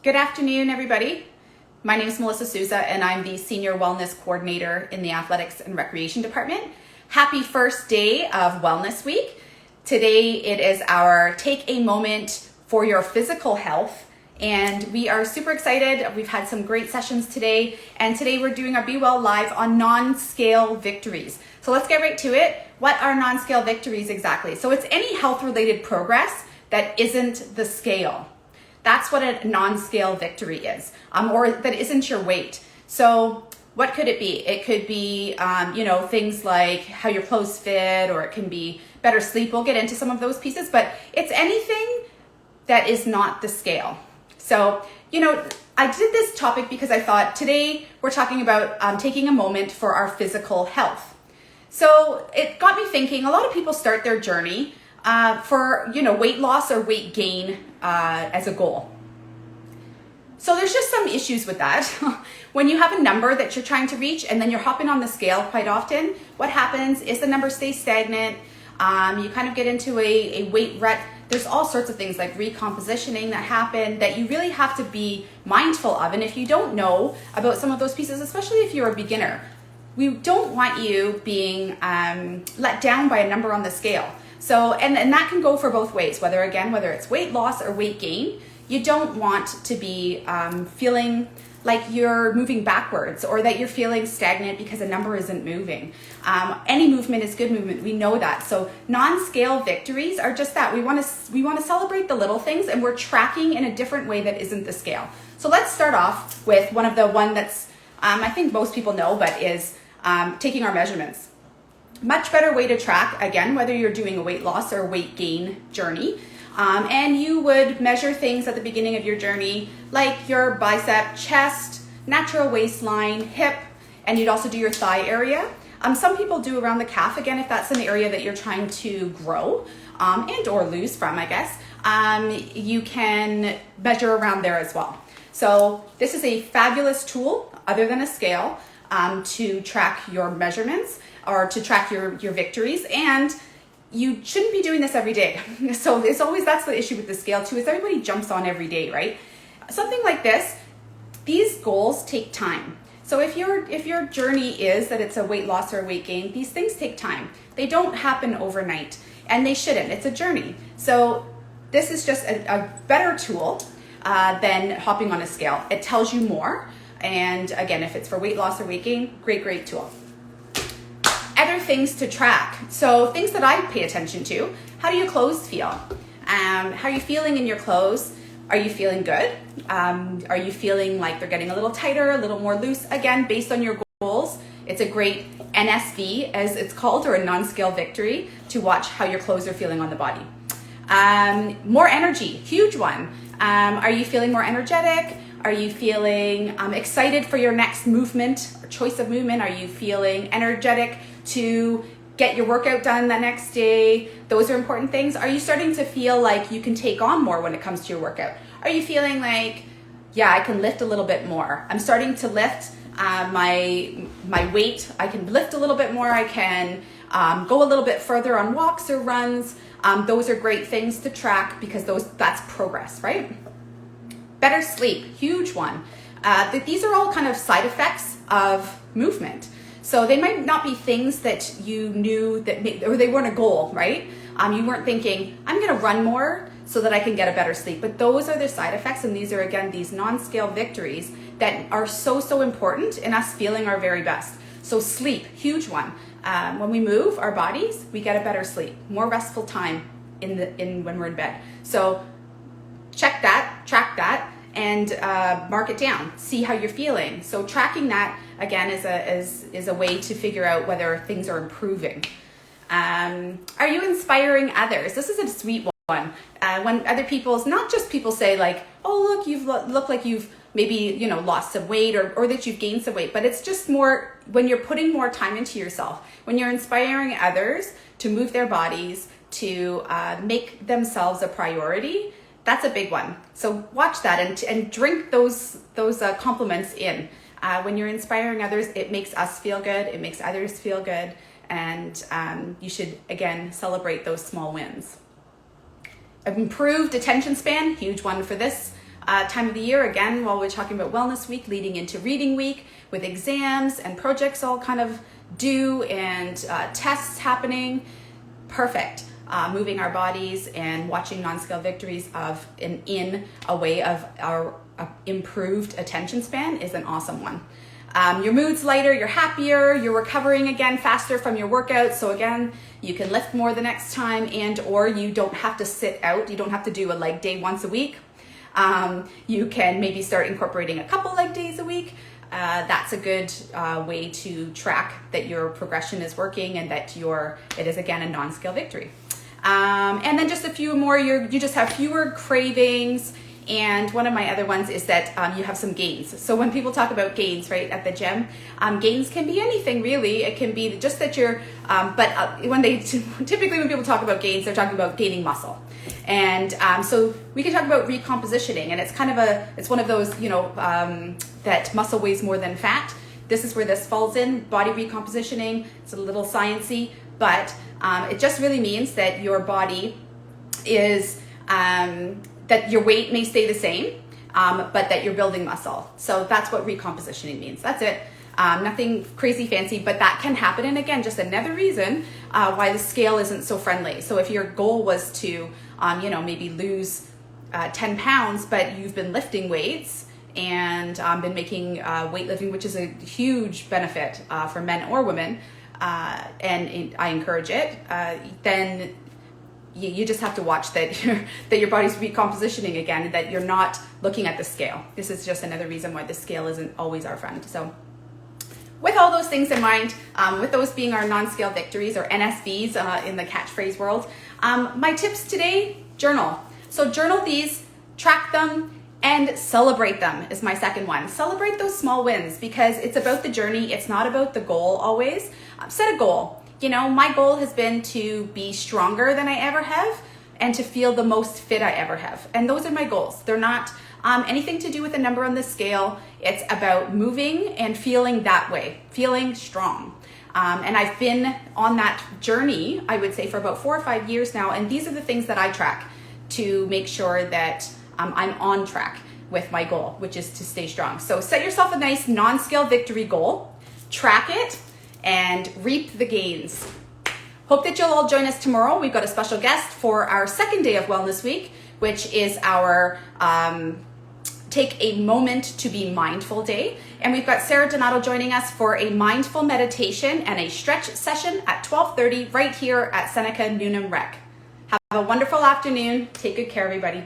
Good afternoon, everybody. My name is Melissa Souza, and I'm the Senior Wellness Coordinator in the Athletics and Recreation Department. Happy first day of Wellness Week. Today it is our Take a Moment for Your Physical Health, and we are super excited. We've had some great sessions today, and today we're doing our Be Well Live on non-scale victories. So let's get right to it. What are non-scale victories exactly? So it's any health-related progress that isn't the scale. That's what a non-scale victory is, or that isn't your weight. So what could it be? It could be, things like how your clothes fit, or it can be better sleep. We'll get into some of those pieces, but it's anything that is not the scale. So, I did this topic because I thought today we're talking about taking a moment for our physical health. So it got me thinking, a lot of people start their journey for weight loss or weight gain as a goal. So there's just some issues with that. When you have a number that you're trying to reach and then you're hopping on the scale quite often, what happens is the number stays stagnant. You kind of get into a weight rut. There's all sorts of things like recompositioning that happen that you really have to be mindful of. And if you don't know about some of those pieces, especially if you're a beginner, we don't want you being let down by a number on the scale. So, and that can go for both ways, whether it's weight loss or weight gain. You don't want to be feeling like you're moving backwards or that you're feeling stagnant because a number isn't moving. Any movement is good movement. We know that. So non-scale victories are just that. We want to celebrate the little things, and we're tracking in a different way that isn't the scale. So let's start off with one that's I think most people know, but is taking our measurements. Much better way to track, again, whether you're doing a weight loss or a weight gain journey. And you would measure things at the beginning of your journey, like your bicep, chest, natural waistline, hip, and you'd also do your thigh area. Some people do around the calf, again, if that's an area that you're trying to grow and or lose from, I guess. You can measure around there as well. So this is a fabulous tool, other than a scale, to track your measurements or to track your victories. And you shouldn't be doing this every day. So that's the issue with the scale too, is everybody jumps on every day, right? Something like this, these goals take time. So if your journey is that it's a weight loss or a weight gain, these things take time. They don't happen overnight, and they shouldn't. It's a journey. So this is just a better tool than hopping on a scale. It tells you more. And again, if it's for weight loss or weight gain, great tool. Other things to track. So things that I pay attention to. How do your clothes feel? How are you feeling in your clothes? Are you feeling good? Are you feeling like they're getting a little tighter, a little more loose? Again, based on your goals, it's a great NSV, as it's called, or a non-scale victory, to watch how your clothes are feeling on the body. More energy, huge one. Are you feeling more energetic? Are you feeling excited for your next movement or choice of movement? Are you feeling energetic to get your workout done the next day? Those are important things. Are you starting to feel like you can take on more when it comes to your workout? Are you feeling like, yeah, I can lift a little bit more. I'm starting to lift my weight. I can lift a little bit more. I can go a little bit further on walks or runs. Those are great things to track because that's progress, right? Better sleep, huge one. These are all kind of side effects of movement. So they might not be things that you knew or they weren't a goal, right? You weren't thinking, I'm gonna run more so that I can get a better sleep. But those are the side effects, and these are, again, these non-scale victories that are so important in us feeling our very best. So sleep, huge one. When we move our bodies, we get a better sleep, more restful time when we're in bed. So check that, track that, and mark it down. See how you're feeling. So tracking that, again, is a way to figure out whether things are improving. Are you inspiring others? This is a sweet one. When other not just people say like, oh, look, you look like you've maybe, lost some weight or that you've gained some weight, but it's just more when you're putting more time into yourself, when you're inspiring others to move their bodies, to make themselves a priority. That's a big one. So watch that and drink those compliments in. When you're inspiring others, it makes us feel good. It makes others feel good. And you should, again, celebrate those small wins. Improved attention span, huge one for this time of the year, again, while we're talking about Wellness Week, leading into Reading Week with exams and projects all kind of due and tests happening. Perfect. Moving our bodies and watching non-scale victories in a way of our improved attention span is an awesome one. Your mood's lighter, you're happier, you're recovering again faster from your workouts. So again, you can lift more the next time, and or you don't have to sit out. You don't have to do a leg day once a week. You can maybe start incorporating a couple leg days a week. That's a good way to track that your progression is working and that it is again a non-scale victory. And then just a few more, you just have fewer cravings. And one of my other ones is that you have some gains. So when people talk about gains, right, at the gym, gains can be anything really. It can be just that you're, typically when people talk about gains, they're talking about gaining muscle. And so we can talk about recompositioning, and it's kind of it's one of those, that muscle weighs more than fat. This is where this falls in, body recompositioning. It's a little sciencey, but it just really means that your body is, that your weight may stay the same, but that you're building muscle. So that's what recompositioning means. That's it. Nothing crazy fancy, but that can happen. And again, just another reason why the scale isn't so friendly. So if your goal was to, maybe lose 10 pounds, but you've been lifting weights and been making weightlifting, which is a huge benefit for men or women, and I encourage it, then you just have to watch that your body's recompositioning again, and that you're not looking at the scale. This is just another reason why the scale isn't always our friend. So with all those things in mind, with those being our non-scale victories, or NSVs in the catchphrase world, my tips today: journal. So journal these, track them, and celebrate them is my second one. Celebrate those small wins, because it's about the journey. It's not about the goal always. Set a goal. My goal has been to be stronger than I ever have and to feel the most fit I ever have. And those are my goals. They're not anything to do with a number on the scale. It's about moving and feeling that way, feeling strong. And I've been on that journey, I would say, for about 4 or 5 years now. And these are the things that I track to make sure that I'm on track with my goal, which is to stay strong. So set yourself a nice non-scale victory goal, track it, and reap the gains. Hope that you'll all join us tomorrow. We've got a special guest for our second day of Wellness Week, which is our Take a Moment to Be Mindful Day. And we've got Sarah Donato joining us for a mindful meditation and a stretch session at 12:30 right here at Seneca Newnham Rec. Have a wonderful afternoon. Take good care, everybody.